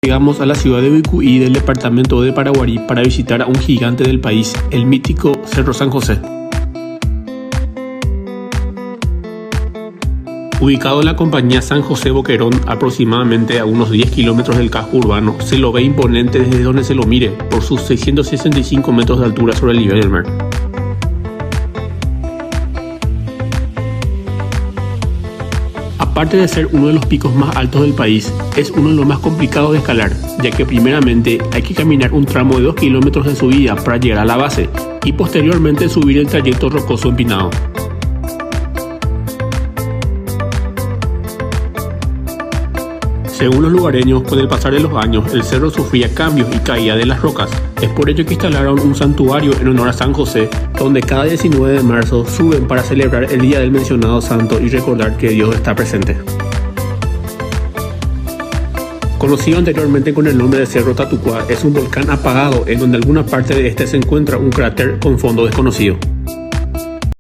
Llegamos a la ciudad de Bicuí del departamento de Paraguarí para visitar a un gigante del país, el mítico Cerro San José. Ubicado en la compañía San José Boquerón, aproximadamente a unos 10 kilómetros del casco urbano, se lo ve imponente desde donde se lo mire, por sus 665 metros de altura sobre el nivel del mar. Aparte de ser uno de los picos más altos del país, es uno de los más complicados de escalar, ya que primeramente hay que caminar un tramo de 2 kilómetros de subida para llegar a la base y posteriormente subir el trayecto rocoso empinado. Según los lugareños, con el pasar de los años, el cerro sufría cambios y caía de las rocas. Es por ello que instalaron un santuario en honor a San José, donde cada 19 de marzo suben para celebrar el día del mencionado santo y recordar que Dios está presente. Conocido anteriormente con el nombre de Cerro Tatucuá, es un volcán apagado en donde alguna parte de este se encuentra un cráter con fondo desconocido.